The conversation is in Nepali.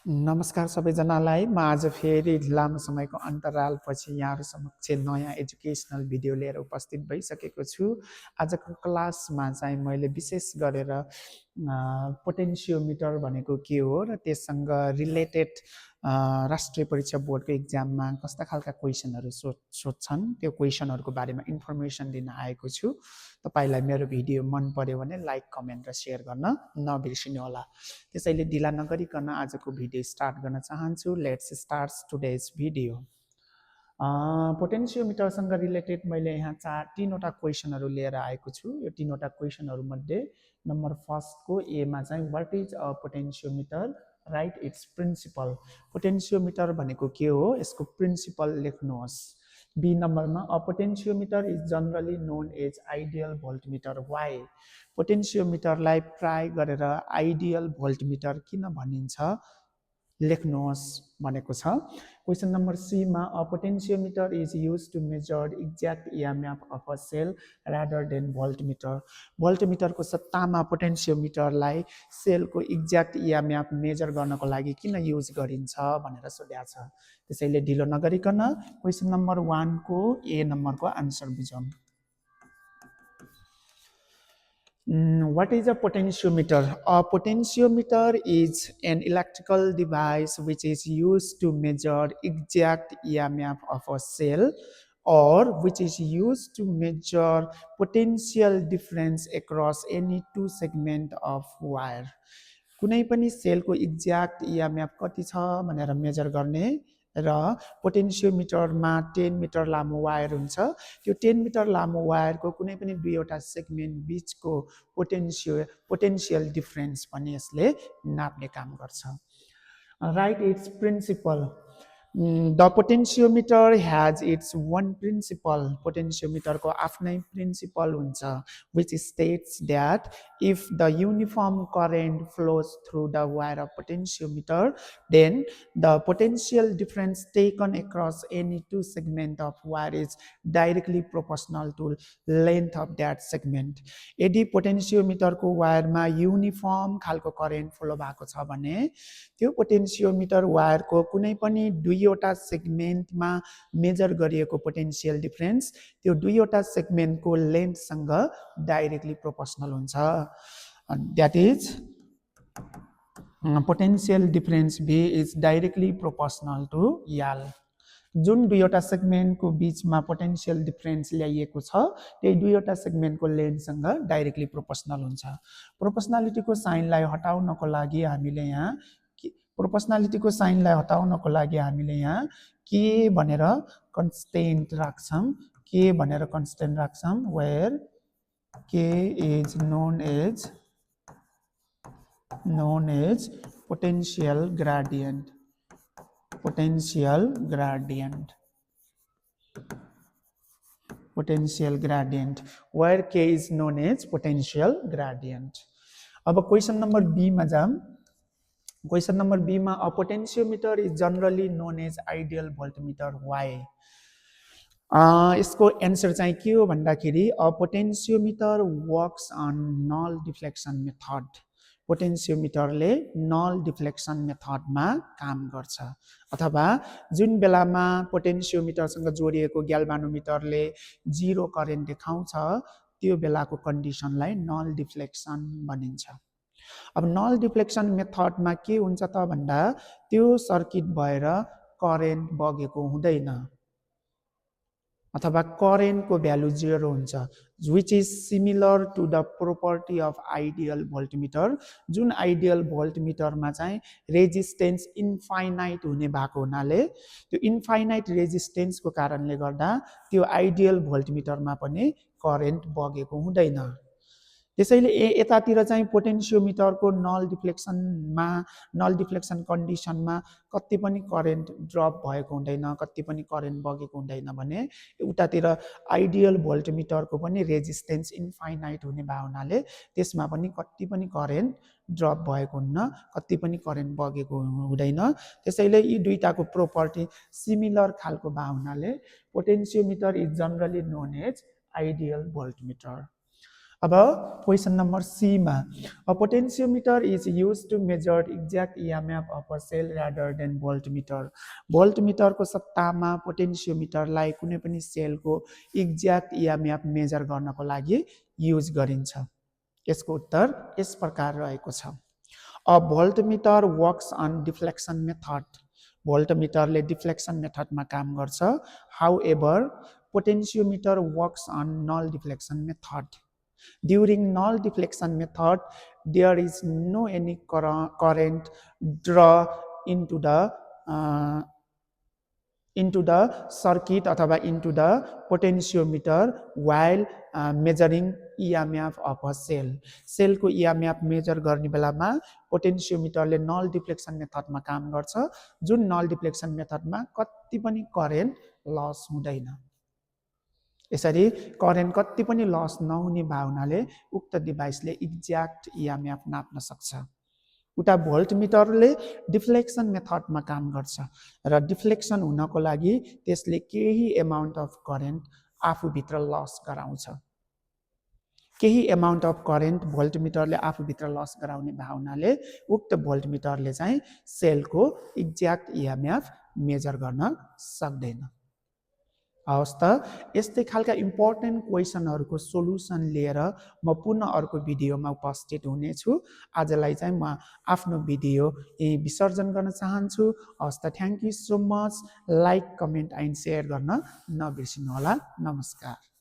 नमस्कार सबैजनालाई। म आज फेरि लामो समयको अन्तरालपछि यहाँहरू समक्ष नयाँ एजुकेसनल भिडियो लिएर उपस्थित भइसकेको छु। आजको क्लासमा चाहिँ मैले विशेष गरेर पोटेन्सियोमिटर भनेको के हो र त्यससँग रिलेटेड राष्ट्रिय परीक्षा बोर्डको इक्जाममा कस्ता खालका क्वेसनहरू सोध्छन् त्यो क्वेसनहरूको बारेमा इन्फर्मेसन दिन आएको छु। तपाईलाई मेरो भिडियो मन पर्यो भने लाइक, कमेन्ट र सेयर गर्न नबिर्सिनु होला। त्यसैले ढिला नगरिकन आजको भिडियो स्टार्ट गर्न चाहन्छु। Let's start today's video. पोटेन्सियोमिटरसँग रिलेटेड मैले यहाँ तीनवटा क्वेसनहरू लिएर आएको छु। यो तीनवटा क्वेसनहरू मध्ये नम्बर फर्स्टको एमा चाहिँ what is a potentiometer, right it's principle. Potentiometer भनेको के हो, यसको प्रिन्सिपल लेख्नुहोस्। बी नम्बरमा a potentiometer is generally known as ideal voltmeter. Why? पोटेन्सियोमिटरलाई प्राय गरेर आइडियल भोल्टमिटर किन भनिन्छ लेख्नुहोस् भनेको छ। क्वेसन नम्बर सी मा a potentiometer is use to measure exact EMF of a cell rather than voltmeter. भोल्टमिटरको सट्टामा पोटेन्सियोमिटरलाई सेलको एक्ज्याक्ट इएमएफ मेजर गर्नको लागि किन युज गरिन्छ भनेर सोधेको छ। त्यसैले ढिलो नगरिकन क्वेसन नम्बर 1 को ए नम्बरको answer बुझौँ। What is a potentiometer? A potentiometer is an electrical device which is used to measure exact EMF of a cell or which is used to measure potential difference across any two segment of wire. कुनै पनि सेलको एक्ज्याक्ट EMF कति छ भनेर मेजर गर्ने र पोटेन्सियोमिटरमा 10 मिटर लामो वायर हुन्छ। त्यो 10 मिटर लामो वायरको कुनै पनि दुईवटा सेगमेन्ट बीचको पोटेन्सियल डिफरेन्स पनि यसले नाप्ने काम गर्छ। Right it's principle. The potentiometer has its one principle. Potentiometer को आफ्नै principle हुन्छ, which states that if the uniform current flows through the wire of potentiometer, then the potential difference taken across any two segment of wire is directly proportional to length of that segment. यदि पोटेन्सियोमिटर को वायरमा युनिफर्म खालको करेन्ट फ्लो भएको छ भने त्यो पोटेन्सियोमिटर वायरको कुनै पनि दुईवटा सेगमेन्टमा मेजर गरिएको पोटेन्सियल डिफरेन्स त्यो दुईवटा सेगमेन्टको लेन्थसँग डाइरेक्टली प्रोपोर्सनल हुन्छ। That is potential difference V is directly proportional to l. जुन दुईवटा सेगमेन्टको बीचमा पोटेन्सियल डिफरेन्स ल्याइएको छ त्यही दुईवटा सेगमेन्टको लेन्थसँग डाइरेक्टली प्रोपोर्सनल हुन्छ। प्रोपोर्सनालिटीको साइनलाई हटाउनको लागि हामीले यहाँ के भनेर कन्स्टेन्ट राख्छौं, वेयर के is known as potential gradient. Where k is known as potential gradient. अब क्वेसन नम्बर बी मा जाम। क्वेसन नम्बर बी मा a potentiometer is generally known as ideal voltmeter. Why? यसको एन्सर चाहिँ के हो भन्दाखेरि a potentiometer works on null deflection method. पोटेन्सियोमिटरले नल डिफ्लेक्सन मेथडमा काम गर्छ, अथवा जुन बेलामा पोटेन्सियोमिटरसँग जोडिएको ग्याल्भानोमिटरले 0 करेन्ट देखाउँछ त्यो बेलाको कन्डिसनलाई नल डिफ्लेक्सन भनिन्छ। अब नल डिफ्लेक्सन मेथडमा के हुन्छ त भन्दा त्यो सर्किट भएर करेन्ट बगेको हुँदैन, अथवा करेन्टको भ्यालु 0 हुन्छ, which is similar to the property of ideal voltmeter। जुन आइडियल भोल्टमिटरमा चाहिँ रेजिस्टेन्स इन्फाइनाइट हुने भएको हुनाले त्यो इन्फाइनाइट रेजिस्टेन्सको कारणले गर्दा त्यो आइडियल भोल्टमिटरमा पनि करेन्ट बगेको हुँदैन। त्यसैले यतातिर चाहिँ पोटेन्सियोमिटरको नल डिफ्लेक्सन कन्डिसनमा कति पनि करेन्ट ड्रप भएको हुँदैन, कति पनि करेन्ट बगेको हुँदैन भने उतातिर आइडियल भोल्टमिटरको पनि रेजिस्टेन्स इन्फाइनाइट हुने भावनाले त्यसमा पनि कति पनि करेन्ट ड्रप भएको हुन्न, कति पनि करेन्ट बगेको हुँदैन। त्यसैले यी दुईटाको प्रोपर्टी सिमिलर खालको भावनाले potentiometer is generally known as ideal voltmeter. अब क्वेसन नम्बर सी मा a potentiometer is use to measure exact EMF of a cell rather than voltmeter भोल्टमिटरको सट्टामा पोटेन्सियोमिटरलाई कुनै पनि सेलको एक्ज्याक्ट इएमएफ मेजर गर्नको लागि युज गरिन्छ यसको उत्तर यस प्रकार रहेको छ a voltmeter works on deflection method भोल्टमिटरले डिफ्लेक्सन मेथडमा काम गर्छ however potentiometer works on null deflection method During null deflection method, there is no any current draw into the uh, circuit अथवा into the potentiometer while measuring EMF of a cell. Cell को EMF मेजर गर्ने बेलामा पोटेन्सियोमिटरले नल डिफ्लेक्सन मेथडमा काम गर्छ जुन नल डिफ्लेक्सन मेथडमा कति पनि करेन्ट लस हुँदैन यसरी करेन्ट कति पनि लस नहुने भावनाले उक्त डिभाइसले एक्ज्याक्ट इएमएफ नाप्न सक्छ उता भोल्टमिटरले डिफ्लेक्सन मेथडमा काम गर्छ र डिफ्लेक्सन हुनको लागि त्यसले केही एमाउन्ट अफ करेन्ट आफूभित्र लस गराउँछ केही एमाउन्ट अफ करेन्ट भोल्टमिटरले आफूभित्र लस गराउने भावनाले उक्त भोल्टमिटरले चाहिँ सेलको एक्ज्याक्ट इएमएफ मेजर गर्न सक्दैन हवस् त यस्तै खालका इम्पोर्टेन्ट क्वेसनहरूको सोल्युसन लिएर म पुनः अर्को भिडियोमा उपस्थित हुनेछु आजलाई चाहिँ म आफ्नो भिडियो यही विसर्जन गर्न चाहन्छु हवस् त thank you so much like comment and share गर्न नबिर्सिनुहोला नमस्कार